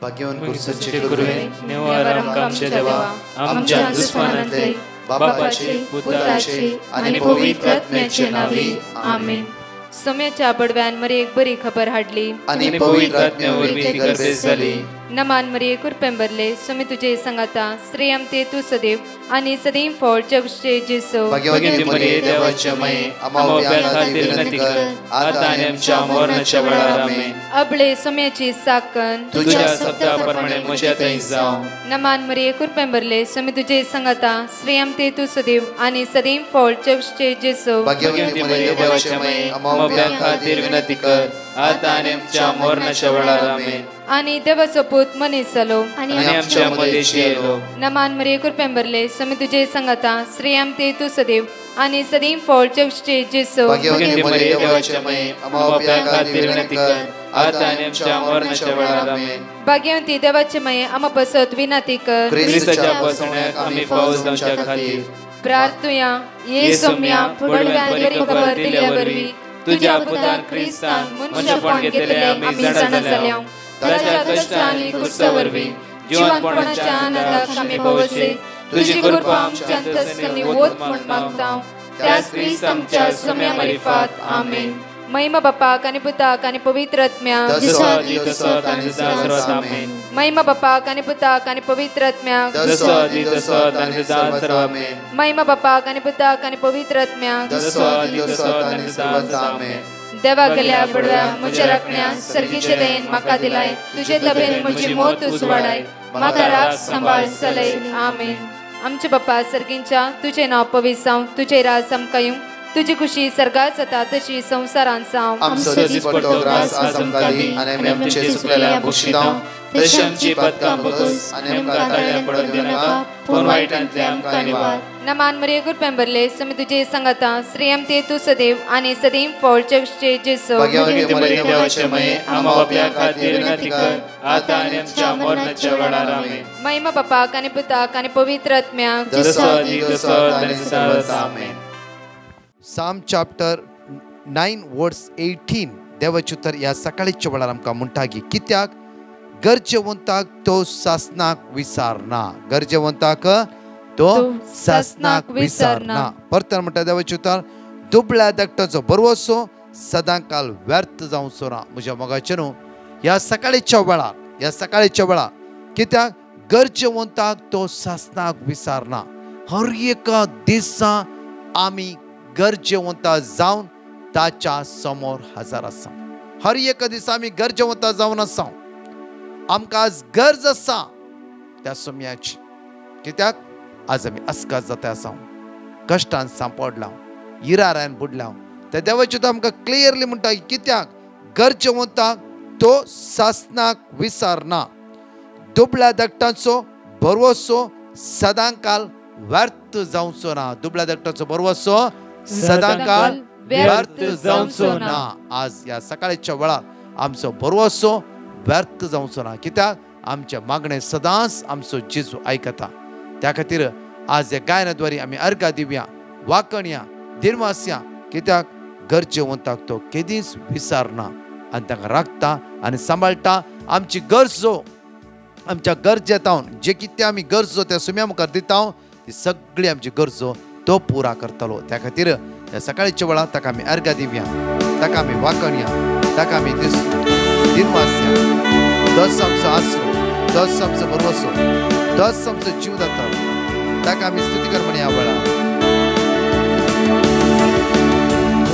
भाग्यवान कुर्साचे करुवे निवार आमच्या देवा आमच्या दुश्मनांतले बापाचे पुत्राचे आणि पवित्र आत्म्याचे नावे आमेन. सोम्याच्या बडव्यान मरे एक बरी खबर हाडली आणि पवित्र आत्म्यावर भीती गर्भेस झाली. नमान मरिये कुरपेंबरले सोमे तुझे संगाता श्रेयम ते तू सदैव आणि सदैव फळ जगचे जेसो. भाग्यवती मरिये देवाच्या माये आम्हा खातीर विनंती कर आता आणि आमच्या मरणाच्या वेळार आमेन. अबळे सोम्याची साकन तुझ्या शब्दाप्रमाणे म्हज्या थंय जावं. नमान मरिये कुरपेंबरले सोमे तुझे संगाता श्रेयम ते तू सदैव आणि सदैव फळ जगचे जेसो. भाग्यवती मरिये देवाच्या माये आम्हा खातीर विनंती कर आता आणि आमच्या मरणाच्या वेळार आमेन. आणि देवाचो पूत मनीस जालो आणि आमच्या मदेशी येलो. नमान मरिये कुरपेंबरले सोमे तुझे संगाता श्रेयम ते तू सदैव आणि सदैव फळ जगचे जेसो. भाग्यवती मरिये देवाच्या माये आम्हा खातीर विनंती कर आता आणि आमच्या मरणाच्या वेळार आमेन. भाग्यवती देवाचे माये आम्हा पसत विनंती कर ख्रिस्ताच्या पासण्याक आम्ही पावस जावच्या खातीर प्रार्थुया. ये सोम्या बडव्यान बरी खबर दिल्या वरवी तुझ्या पुतान ख्रिस्तान मनुष्यपण घेतले आम्ही जाणा जाल्या. ताच्या कष्टांनी कुर्सावरवी जीवनपणाच्या आनंदाक आम्ही पावसे. तुझी कृपा आमच्या अंतस्करणी वोत म्हण मागता त्याच ख्रिस्त आमच्या सोम्या मरिफात आमेन. महिमा बापाक आणि पुताक आणि पवित्र आत्म्याक महिमा बापाक आणि पुताक आणि पवित्र आत्म्याक महिमा बापाक आणि पुताक आणि पवित्र आत्म्याक देवा गेल्या बडव्या म्हज्या राखण्या सर्गीचे देन म्हाका दिलाय. तुझे तबेन म्हजी मोत उजवाडाय म्हाका राख सांबाळ चलय आमेन. आमचे बापा सर्गींच्या तुझे नाव पवित्र जावं. तुझे राज आमकां येवं. तुझी खुशी सर्गात जाता तशी संसारांत जावं. आमचो दिसपट्टो ग्रास आज आमकां दी आनी आमी आमचे सुकलेल्या बक्षितांव तशी आमची पातकां बकस आनी आमकां ताळ्या पडत दिनाका पूण वायटांतले आमकां निवार. नमान मरिये कुरपेंबरले सोमे तुझे संगाता श्रेयम ते तू सदैव आणि सदैव फळ जगचे जेसो. भाग्यवती मरिये देवाचे माये आम्हा बापया खातीर विनंती कर आता आनी आमच्या मरणाच्या वेळार आमेन. महिमा बापाक आणि पुताक आणि पवित्र आत्म्याक आमेन. Psalm chapter 9 verse 18 देवाचे उतर ह्या सकाळीच्या वेळार आमकां म्हणटा की कित्याक गरजेवंताक तो सासनाक विसारना. गरजेवंताक तो सासनाक विसारना. परत म्हणटा देवाचे उतर दुबळ्या धाकट्याचो बरवसो सदांकाल व्यर्थ जावचो ना. म्हज्या मोगाचे न्हू ह्या सकाळीच्या वेळार कित्याक गरजेवंताक तो सासनाक विसारना. हर एका दिसा आमी गरजेवंता जावन ताच्या समोर हजर आसा. हर एक दिसा आमी गरजेवंता जावन आसा. आमकां आज गरज आसा त्या सोम्याची. कित्याक आज आमी अस्कात जाता आसा. कश्टान सांपडला इरारान बुडला. त्या देवाचे तो आमकां क्लियरली म्हणटा कित्याक गरजेवंताक तो सासनाक विसारना. दुबळ्या धाकट्यांचो बरवसो सदांकाल व्यर्थ जावचो ना. दुबळ्या धाकट्याचो बरवसो सदांकाल व्यर्थ जावचो ना. आज या सकाळच्या वेळार आमचो बरवसो व्यर्थ जावचो ना. कित्याक आमचे मागणे सदांच आमचो जेजू आयकता. त्या खातीर आज ह्या गायनाद्वारे आमी अर्घा दिवया वाकणया दिनवासया. कित्याक गरजेवंताक तो केदींच विसारना आनी ताका राखता आनी सांबाळटा. आमची गरजो आमच्या गरजेतावन जे कितें आमी गरजो त्या सोम्या मुखार दिता ती सगळी आमची गरजो तो पुरा करतलो. त्या खातीर ह्या सकाळच्या वेळार ताका आमी अर्घा दिवया ताका आमी वाकणया ताका आमी दिनवासया. दस आमचो आसरो दस आमचो बरवसो दस आमचो जीव जाता ताका आमी स्तुती कर म्हण ह्या वेळार.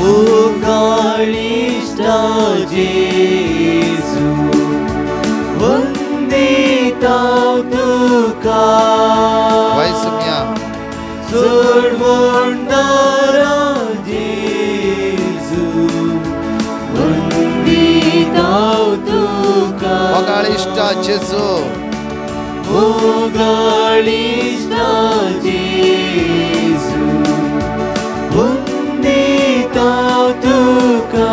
ओ काळिष्टा जेजू वंदिता तुका वाय सोम्या चड म्हणटारा जेजू वंदिता तुका. ओ काळिष्टा जेजू ओ काळिष्टा जेजू वंदिता तुका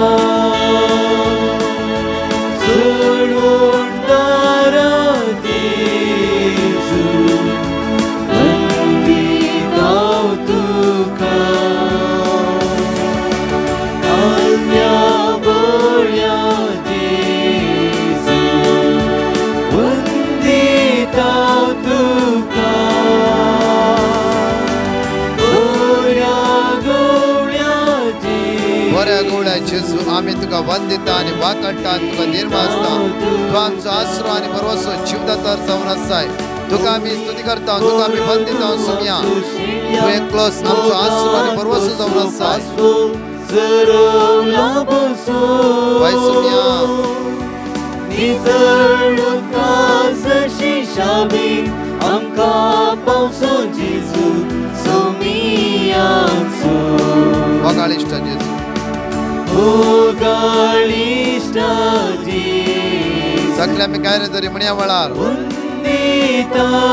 चड म्हणटारा जेजू वंदिता तुका. आज्ञा बळ्या जेजू आम्ही तुका वंदिता आणि वाकळटा आणि तुका निर्मासता. तू आमचो आसरो आणि बरोसो जीवदातार जावन आसाय. तुका आम्ही स्तुती करता, तुका आम्ही वंदिता सुमया. तू एकलोच आमचो आसरो आणि बरोसो जावन आसाय. वय सुमया वगाळिष्ट जेजू. सगळ्या मी काय रे तरी म्हणया वळार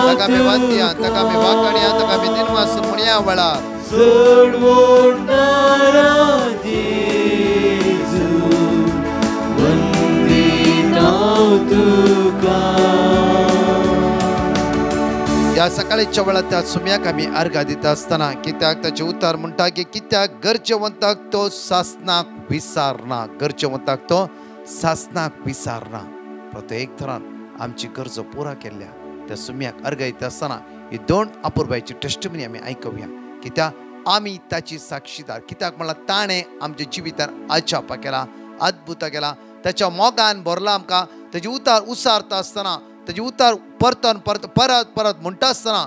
तका मी वंदिया, तका मी वाकणिया, तका मी निर्मासून म्हणया वळार. या सकाळीच्या वेळात त्या सुम्याक आम्ही अर्घ दिता असताना कित्याक ताचे उतार म्हणटा की कित्याक गरजेवंताक तो सासनाक विसारना. गरजेवंताक तो सासनाक विसारना. प्रत्येक तरान आमची गरजो पुरा केल्या त्या सुम्याक अर्घ दिता असताना ही दोन अपूर्वाची टेस्टिमनी आम्ही ऐकूया. कित्याक आम्ही ताची साक्षीदार. कित्याक म्हणला ताणे आमच्या जिवितान अजापा केला, अद्भुत केला. त्याच्या मोगान भरला आमकां. ताचे उतार उसारता असताना, ताचे उतार परतन परत परत परत म्हणटा असताना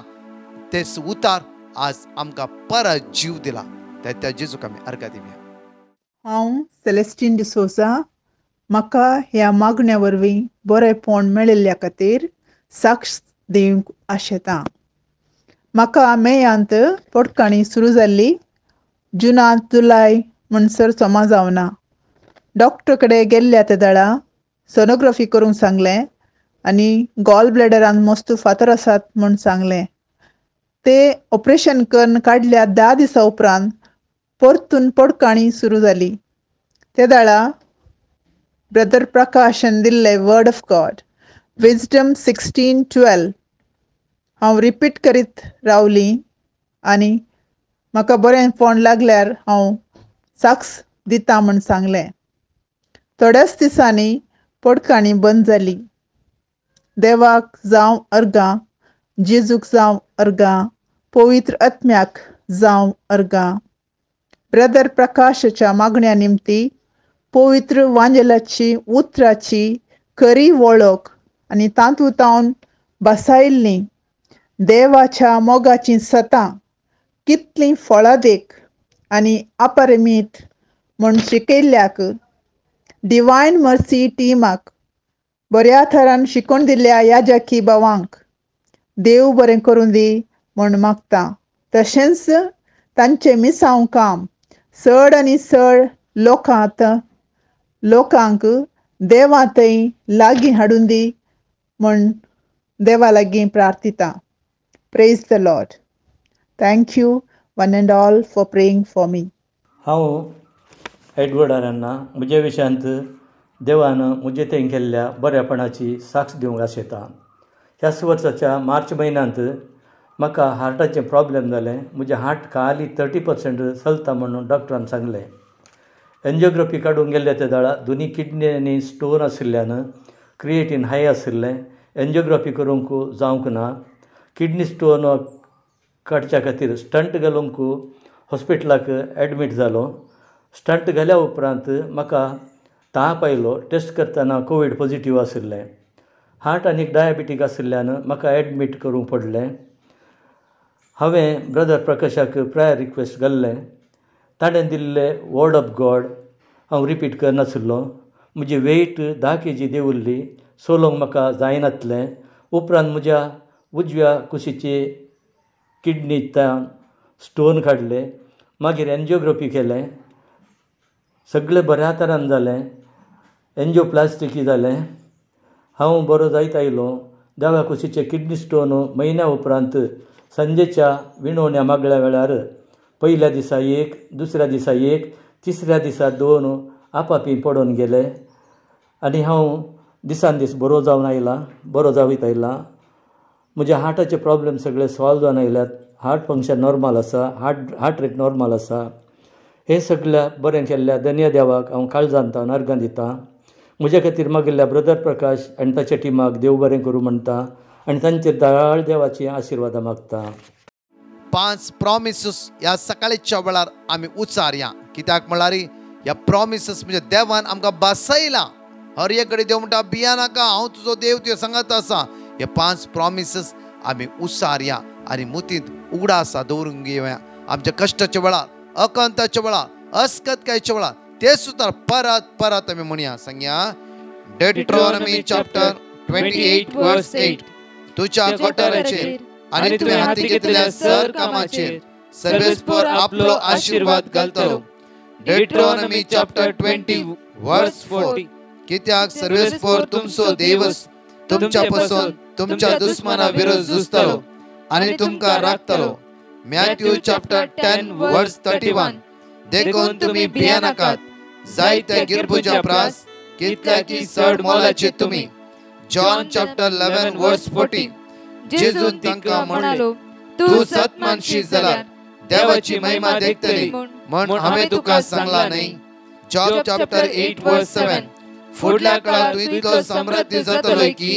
ते उतार आज आमकां परत जीव दिला. त्या जेजूक आमी अर्घ दिवया. हांव सेलेस्टीन डिसोजा. म्हाका ह्या मागण्या वरवीं बरेपण मेळिल्ल्या खातीर साक्ष दिवंक आशेतां. म्हाका मेयांत पोटकाणी सुरू जाल्ली. जुनांत जुलय म्हणसर सोमा जावना. डॉक्टर कडेन गेल्ल्या त्या दाळा सोनोग्राफी करूंक सांगलें आनी गॉल ब्लॅडरान मस्त फातर आसात म्हूण सांगलें. ते ऑपरेशन करून काडल्या 10 दिसां उपरांत परतून पडकाणी सुरू जाली. त्या दाळा ब्रदर प्रकाशान दिल्ले वर्ड ऑफ गॉड विजडम 16:12 हांव रिपीट करीत रावली आनी म्हाका बरेंपण लागल्यार हांव साक्ष दिता म्हूण सांगलें. थोड्याच दिसांनी पडकाणी बंद जाली. देवाक जावं अर्गां, जेजूक जावं अर्गां, पवित्र आत्म्याक जावं अर्गां. ब्रदर प्रकाशाच्या मागण्या निमती पवित्र वांजेलाची उतराची खरी वळख आनी तातूंत बसायिल्लीं देवाच्या मोगाचीं सतां कितलीं फळादेक आनी अपरिमीत म्हूण शिकयल्ल्याक डिवायन मर्सी टिमाक बऱ्या तरान शिकोवन दिल्ल्या याजकी भावांक देव बरें करून दी म्हूण मागता. तशेंच तांचें मिसांव काम चड आनी चड लोकांक देवा थंय लागीं हाडून दी म्हूण देवा लागीं प्रार्थिता. Praise the Lord. Thank you one and all for praying for me. हांव एडवर्ड आरान्ना म्हज्या विशयांत देवान म्हजे थंय केल्ल्या बऱ्यापणाची साक्ष दिवंक आशेता. ह्याच वर्साच्या मार्च म्हयन्यांत म्हाका हार्टाचें प्रॉब्लेम जालें. म्हजें हार्ट खाली 30% चलता म्हणून डॉक्टरान सांगलें. एन्जिओग्राफी काडूंक गेल्ल्या त्या दाळा दोनी किडनीनी स्टोन आशिल्ल्यान क्रिएटीन हाय आशिल्लें. एन्जिओग्राफी करूंक जावंक ना. किडनी स्टोन काडच्या खातीर स्टंट घालूंक हॉस्पिटलाक एडमीट जालो. स्टंट घाल्या उपरांत म्हाका ताप आयलो. टेस्ट करतना कोवीड पॉझिटिव्ह आशिल्लें. हार्ट आनी डायबिटीक आशिल्ल्यान म्हाका एडमीट करूंक पडलें. हांवें ब्रदर प्रकाशाक प्रायर रिक्वेस्ट घाल्लें. ताणें दिल्लें वर्ड ऑफ गॉड हांव रिपीट करनाशिल्लो. म्हजी वेट 10 kg देंवल्ली. सोलोंक म्हाका जायनातलें. उपरांत म्हज्या उजव्या कुशीचे किडनींतल्यान स्टोन काडले. मागीर एन्जिओग्राफी केलें. सगळें बऱ्या तरान जालें. एन्जिओप्लास्टिकी जालें. हांव बरो जायत आयलो. दाव्या कुशीचे किडनी स्टोन म्हयन्या उपरांत संजेच्या विणवण्या मागल्या वेळार पयल्या दिसा 1, दुसऱ्या दिसा 1, तिसऱ्या दिसा 2 आपापी पडून गेले. आनी हांव दिसान दीस बरो जावन आयला, बरो जावीत आयला. म्हज्या हार्टाचे प्रॉब्लेम सगळे सॉल्व जावन आयल्यात. हार्ट फंक्शन नॉर्मल आसा. हार्ट रेट नॉर्मल आसा. हे सगळ्या बरें केल्ल्या धन्य देवाक हांव काळजांत अर्गां दितां. म्हज्या खातीर मागिल्ल्या ब्रदर प्रकाश आनी ताच्या टिमाक देव बरें करूं म्हणटा आनी तांचेर दयाळ देवाची आशिर्वादां मागता. 5 प्रॉमिसेस ह्या सकाळीच्या वेळार आमी उचारया. कित्याक म्हळ्यार ह्या प्रॉमिसेस म्हणजे देवान आमकां बसयला. हर एक कडेन देव म्हणटा भिया नाका, हांव तुजो देव तुवें सांगत आसा. हे 5 प्रॉमिसेस आमी उसारया आनी मुतींत उगडासा दवरूंक घेवया. आमच्या कश्टाच्या वेळार, अकंताच्या वेळार, अस्कतकायच्या वेळार ते सुद्दां परत परत आमी म्हणया. सांगया डेट्रोनॉमी चॅप्टर 28 वर्स 8. तुझ्या कोठाराचेर आनी तुवें हाती घेतलेल्या सर कामाचेर सर्वेस्पर आपलो आशीर्वाद घालतलो. डेट्रोनॉमी चॅप्टर 20 वर्स 4. कित्याक सर्वेस्पर तुमचो देवच तुमच्या पासून तुमच्या दुश्मना विरोध झुजतलो आनी तुमकां राखतलो. मॅथ्यू चॅप्टर 10 वर्स 31. देखून तुमी भिया नाकात, जायत्या गिरबुजा प्रास कितल्या की चड मोलाचे तुमी. जॉन चॅप्टर 11 वर्स 40. जेजून तांकां म्हणले, तू सतमानशी जाल्यार देवाची महिमा देखतली म्हण हांवें तुका सांगला न्हय. जॉब चॅप्टर 8 वर्स 7. फुडल्या काळात तूं इतलो समृद्धी जातलो की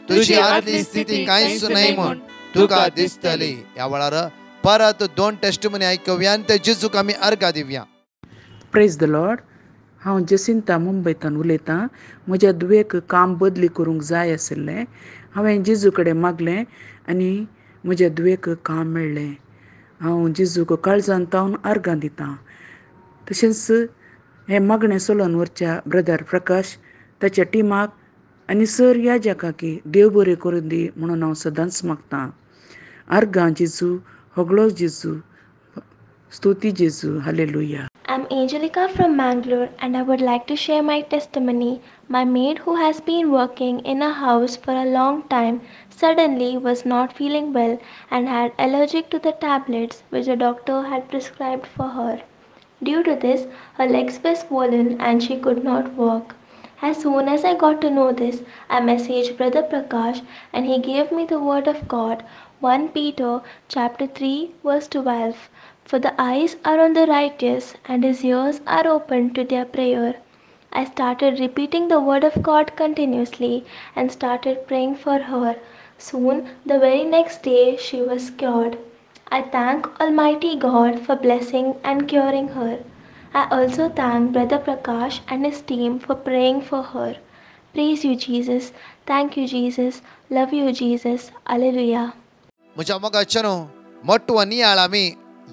तुजी आदली स्थिती कांयच न्हय म्हण तुका दिसतली. ह्या वेळार परत 2 टेस्टिमनी आयकुया आनी ते जेजूक आमी अर्घा दिवया. Praise the Lord. हांव जसिंता मुंबयतल्यान उलयतां. म्हज्या दुवेक काम बदली करूंक जाय आशिल्लें. हांवें जेजू कडेन मागलें आनी म्हज्या दुवेक काम मेळ्ळें. हांव जेजूक काळजान तावन अर्गां दितां. तशेंच हें मागणें सोलनवरच्या ब्रदर प्रकाश, ताच्या टिमाक आनी सर याजकाकी देव बरें करून दी म्हणून हांव सदांच मागतां. अर्गां जेजू, होगळो जेजू, स्तुती जेजू, hallelujah. I'm Angelica from Mangalore and I would like to share my testimony. My maid, who has been working in a house for a long time, suddenly was not feeling well and had allergic to the tablets which the doctor had prescribed for her. Due to this, her legs were swollen and she could not walk. As soon as I got to know this, I messaged Brother Prakash and he gave me the word of God, 1 Peter chapter 3 verse 12. For the eyes are on the righteous and his ears are open to their prayer. I started repeating the word of God continuously and started praying for her. Soon, the very next day, she was cured. I thank Almighty God for blessing and curing her. I also thank Brother Prakash and his team for praying for her. Praise you, Jesus. Thank you, Jesus. Love you, Jesus. Alleluia. म्हज्या मोगाचेनो मोठवो नियाळ आमी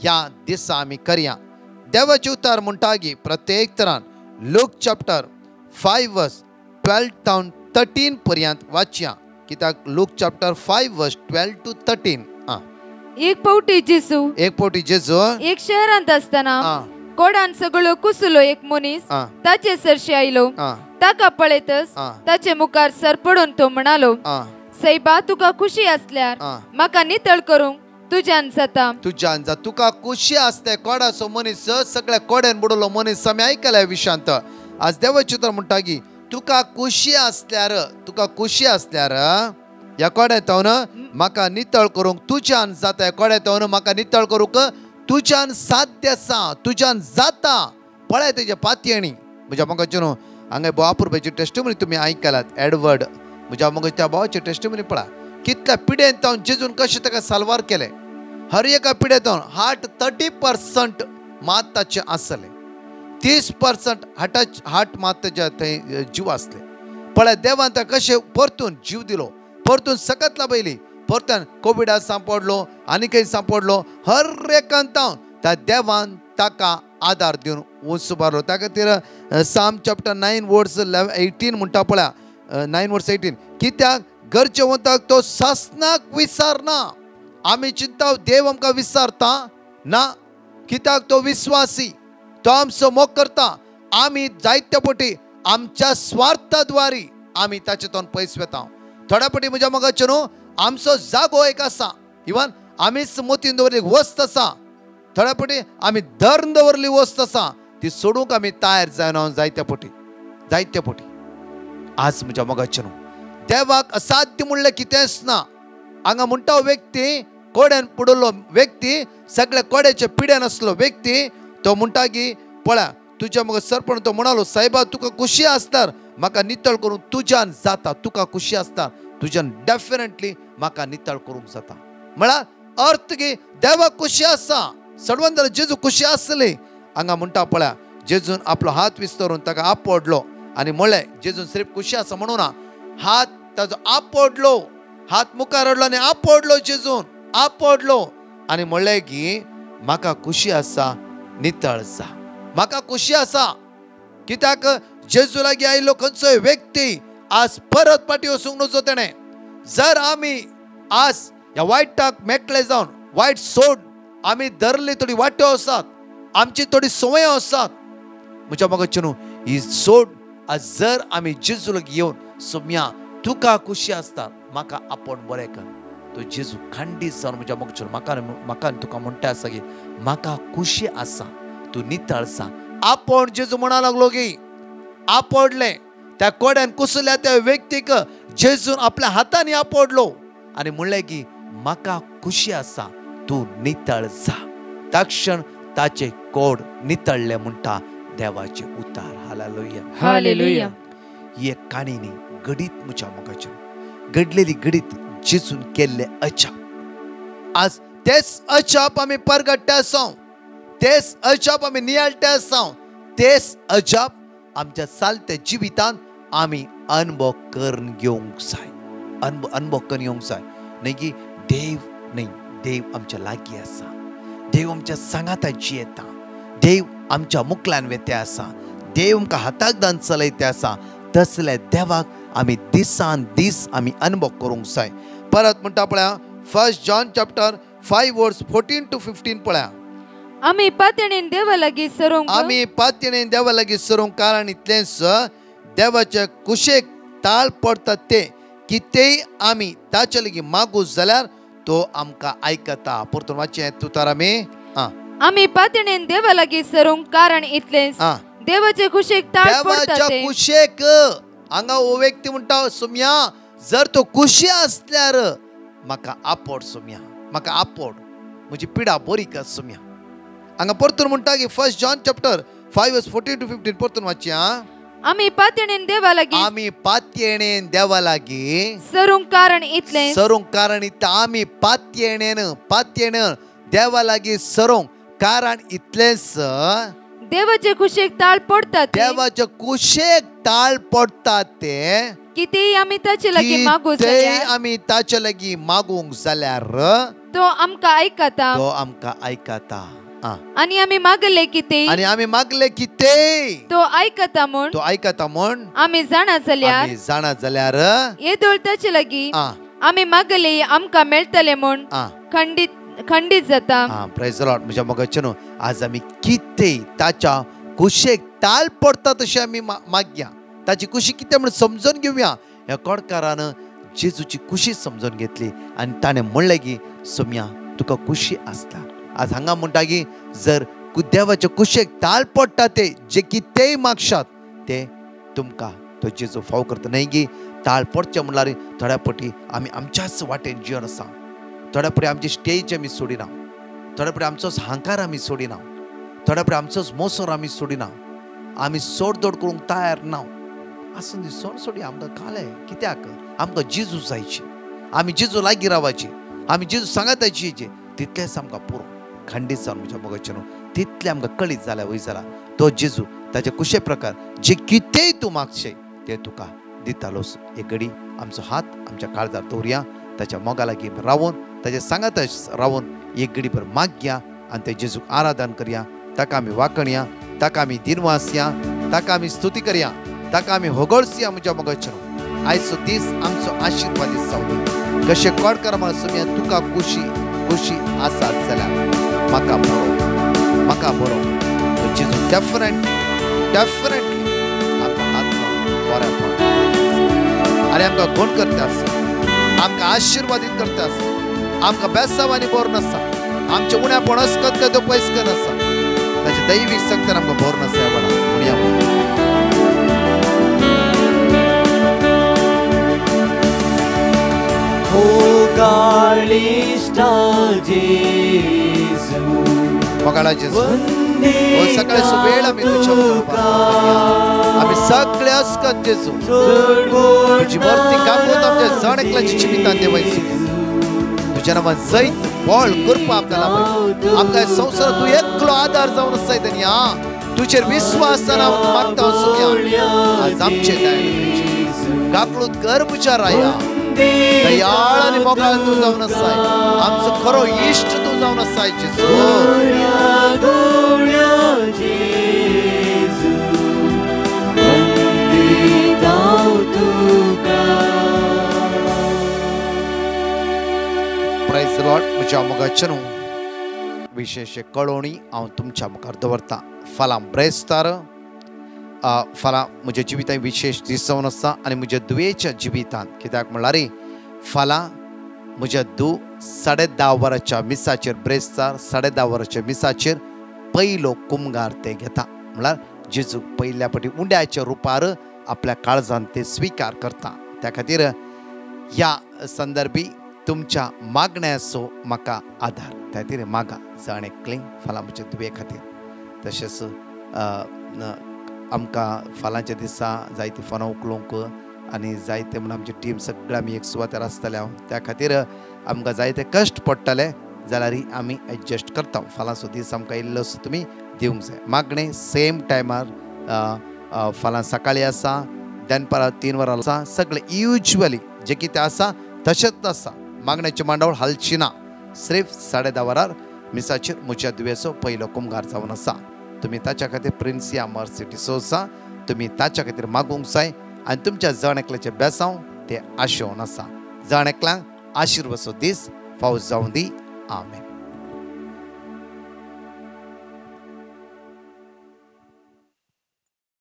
ह्या दिसा आमी करया. देवाचे उतार म्हणटागी प्रत्येक तरान लूक चॅप्टर 5 वर्स 12 to 13 पर्यंत वाचया. कित्याक लूक चॅप्टर 5 वर्स 12 to 13. एक फावटी जेजू एक शहरांत आसतना कोडान सगळो कुसलो एक मनीस ताचे सरशी आयलो. ताका पळयतच ताचे मुखार सर पडून तो म्हणालो, सैबा, तुका खुशी असल्यार म्हाका नितळ करूंक तुज्यान जाता. तुका खुशी असते. कोडाचो मनीस सगळ्या कोड्यान बुडलो मनीस आमी आयकल्या विशांत. आज देवाचे उतर म्हणटा की तुका खुशी असल्यार ह्या कोड्यातवन म्हाका नितळ करूंक तुज्यान जाता. ह्या कोड्यातवन म्हाका नितळ करूंक तुज्यान साध्य आसा, तुज्यान जाता. पळय तेजे पातयणी. म्हज्या मोगाचे न्हू हांगा बोवापुरबाची टेस्टिमनी तुमी आयकलात. एडवर्ड म्हज्या मोगाचे त्या भावाची टेस्टिमनी पळा. कितल्या पिडेन तावन जेजून कशें ताका साल्वार केलें. हर एका पिडेतावन हार्ट 30% माताचे आसले. 30% हार्ट माताचे थंय जीव आसले. पळय देवान ताका कशें परतून जीव दिलो, परतून सकत लाभयली, परतून कोविडाक सांपडलो आनी खंय सांपडलो. हर एकान तावन त्या देवान ताका आदार दिवन उंच उबारलो. त्या खातीर साम चॅप्टर 9 वर्स 18 म्हणटा पळय. 9 वर्स 18. कित्याक गरजेवंताक तो सासनाक विसरना. आमी चिंता देव आमकां विसरता ना. कित्याक तो विश्वासी, तो आमचो मोग करता. आमी जायत्या पटी आमच्या स्वार्थाद्वारी आमी ताचेतून पयस वेता. थोड्या पटी म्हज्या मोगाचे न्हू आमचो जागो एक आसा. इवन आमीच मोतीन दवरली वस्त आसा. थोड्या पटी आमी धर्म दवरली वस्त आसा. ती सोडूंक आमी तयार जायना. जायत्या पटी आज म्हज्या मोगाचे न्हू देवाक असाध्य म्हणलें कितेंच ना. हांगा म्हणटा व्यक्ती, कोड्यान पडलो व्यक्ती, सगळ्या कोड्याच्या पिड्यान आसलो व्यक्ती, तो म्हणटा की पळय तुज्या म्हाका सरपण तो म्हणालो, सायबा तुका खुशी आसल्यार म्हाका नितळ करूंक तुज्यान जाता. तुका खुशी आसल्यार तुज्यान डेफिनेटली म्हाका नितळ करूंक जाता. म्हळ्यार अर्थ की देवाक खुशी आसा. सडवंदर जेजू खुशी आसली. हांगा म्हणटा पळय जेजून आपलो हात विस्तरून ताका आपडलो आनी म्हणलें जेजून सिर्फ खुशी आसा म्हणून ना, हात ताजो आपडलो, हात मुखार हाडलो आनी आपडलो जेजून आपडलो आनी म्हणलें की म्हाका खुशी आसा, नितळ जा, म्हाका खुशी आसा. कित्याक जेजू लागीं आयिल्लो खंयचोय व्यक्ती आज परत फाटीं वचूंक नजो तेणें. जर आमी आज ह्या वायटाक मेकळे जावन वायट सोड आमी धरली, थोडी वाट्यो आसात, आमची थोडी संवयो आसात, म्हज्या मोगाचे न्हू, ही सोड आज जर आमी जेजू लागीं येवन सोम्या तुका खुशी आसता, म्हाका आपूण बरें कर, तो जेजू खंडीत जावन म्हज्या मोगाचे म्हाका तुका म्हणटा आसा की म्हाका खुशी आसा, तूं नितळ आसा. आपूण जेजू म्हणा लागलो की आपडलें त्या कोड्यान कुसल्या त्या व्यक्तीक जेजून आपल्या हातांनी आपडलो आनी म्हणलें की म्हाका खुशी आसा, तूं नितळ जा. तक्षण ताचे कोड नितळले म्हणटा देवाचे उतार. Hallelujah hallelujah. ही एक काणी न्ही, घडीत म्हज्या मोगाचे घडलेली घडीत जेजून केल्ले अजाप. आज तेच अजाप आमी परगट्टे आसा, तेच अजाप आमी नियाळटे आसा, तेच अजाप आमच्या चालत्या जिवितांत आमी अनुभव करून घेवंक जाय, अनुभव करून येवंक जाय. न्ही की देव आमच्या लागीं आसा, देव आमच्या सांगाताची येता, देव आमच्या मुखल्यान वेते आसा, देव आमकां हाताक दान चलयते आसा. तसले देवाक आमी दिसान दीस आमी अनुभव करूंक जाय. परत म्हणटा पळया 1 जॉन चॅप्टर 5 वर्स 14 to 15 पळया. आमी पातयेन देवा लागीं सरूंक, आमी पातयेन देवा लागीं सरूंक कारण इतलेंच देवाच्या कुशेक ताळ पडटा ते कितेंय आमी ताचे लागीं मागू जाल्यार तो आमकां आयकता. परतून वाचचें तुतार आमी पातयेन देवा लागीं सरूंक कारण इतलेंच देवाचे कुशेक ताळ पडटा ते. देवाच्या कुशेक हांगा हो व्यक्ती म्हणटा सोम्या जर तो खुशी आसल्यार म्हाका आपड सोम्या, म्हाका आपड, म्हजी पिडा बरी कर सोम्या. हांगा परतून म्हणटा की 1 जॉन चॅप्टर 5 वर्स 14 to 15 परतून वाचया. आमी पातयेन देवा लागीं, आमी पातयेन देवा लागीं सरूंक कारण इतलेंच, सरूंक कारण इतलें. आमी पातयेन देवा लागीं सरूंक कारण इतलेंच देवाचे कुशेक ताळ पडटा ते, देवाच्या कुशेक ताळ पडटा ते कितेंय आमी ताचे लागीं मागू जाल्यार, आमी ताचे लागीं मागूंक जाल्यार तो आमकां आयकता, तो आमकां आयकता. आनी आमी मागले कितेंय, आनी आमी मागले कितेंय तो आयकता म्हूण, तो आयकता म्हूण आमी जाणा जाल्यार येदोळ ताचे लागीं आमी मागले आमकां मेळटले म्हूण खंडीत जाता. Praise the Lord. म्हज्या मोगाचे न्हू, आज आमी कितेंय ताच्या कुशेक ताळ पडटा तशें आमी मागया, ताची खुशी कितें म्हूण समजून घेवया. ह्या कोडकारान जेजूची खुशी समजून घेतली आनी ताणें म्हणलें की सोम्या तुका खुशी आसता. आज हांगा म्हणटा की जर देवाच्या कुशेक ताळ पडटा ते जे कितेंय मागशात ते तुमकां तो जेजू फाव करता. न्ही की ताळ पडचें म्हणल्यार थोड्या फावटी आमी आमच्याच वाटेन जिवन आसा, थोड्या फावटी आमची स्टेज आमी सोडिना, थोड्या फावटी आमचोच हांकार आमी सोडिना, थोड्या फावटी आमचोच मोसोर आमी सोडिना, आमी सोडदोड करूंक तयार ना. आसूं दी सोड सोडी आमकां कालें कित्याक आमकां जेजू जायची, आमी जेजू लागीं रावची, आमी जेजू सांगाताची तितलेंच आमकां पुरो. खंडीत जावन म्हज्या मोगाचे न्हू, तितलें आमकां कळीत जाल्यार वय जाला तो जेजू ताचे कुशे प्रकार जे कितेंय तूं मागशे ते तुका दितालोस. एक घडी आमचो हात आमच्या काळजार दवरया, ताच्या मोगा लागीं रावून ताचे सांगात रावून एक घडी भर मागया आनी ते जेजूक आराधन करया, ताका आमी वाखणया, ताका आमी दिनवासया, ताका आमी स्तुती करया, ताका आमी होगळसया. म्हज्या मोगाचे न्हू, आयचो दीस आमचो आशिर्वादीत जावं. कशें कोडकार म्हण सोम्या तुका खुशी आसात जाल्यार म्हाका बरो जेजू डेफिनेटली आमकां हात लावन बरें आनी आमकां गोण करता आसा, आमकां आशिर्वादीत करता आसा, आमकां बेसांवांनी बोर नासा, आमचे उण्यापण अस्कत काय तो पयस नासा, ताचे दैवीक शक्तीन आमकां बोर नासा. ह्या वेळार म्हणया मोगाळा जेजू हो सकाळी सुबेळ आमी तुज्या आमी सगळे अस्कत जेजू तुजी मूर्ती कापून आमच्या जण एकल्याची जिवितांत देवायची तुज्या नांवान जैत बळ कृपा आमकां लाभय. आमकां संवसारांत तूं एकलो आदार जावन आसाय तेन्ना तुझे विश्वासान हांव मागता सुम्या आज आमचे दयाळू गाकळूत गर्भच्या राया दयाळ आनी मोगाळ तू जावन आसाय आमचो खरो इश्ट तू जावन आसाय जेजू प्रेज द लॉर्ड म्हज्या मोगाच्या न्हू विशेष कळोवणी हांव तुमच्या मुखार दवरतां फाल्यां ब्रेस्तार फाल्यां म्हज्या जिवितांत विशेष दीस जावन आसा आनी म्हज्या दुयेच्या जिवितांत कित्याक म्हणल्यार फाल्यां म्हज्या 10:30 वरांच्या मिसाचेर ब्रेस्तार 10:30 वरांच्या मिसाचेर पयलो कुमगार ते घेता म्हळ्यार जेजू पयल्या फावटी उंड्याच्या रुपार आपल्या काळजांत ते स्विकार करता त्या खातीर ह्या संदर्भी तुमच्या मागण्याचो म्हाका आधार त्या खातीर मागा जण एकलें फाल्यां म्हज्या दुये खातीर तशेंच आमकां फाल्यांच्या दिसा जायती फोनां उखलूंक आनी जायते म्हण आमची टीम सगळे आमी एक सुवातेर आसतले हांव त्या खातीर आमकां जायते कश्ट पडटले जाल्यार आमी एडजस्ट करता फाल्यांचो दीस आमकां इल्लोसो तुमी दिवंक जाय मागणें सेम टायमार फाल्यां सकाळीं आसा दनपारां 3 वरां आसा सगळे युजली जे कितें आसा तशेंच आसा मागण्याचें मांडवळ हालची ना सिर्फ 10:30 वरार मिसाचेर म्हज्या दुयेचो पयलो कुमगार जावन आसा तुमी ताच्या खातीर प्रिन्सिया मर्सी डिसोजा तुमी ताच्या खातीर मागूंक जाय आनी तुमच्या जण एकल्याचें बेसांव ते आशेवन आसा जण एकल्यांक आशिर्वादाचो दीस फावो जावं दी आमेन.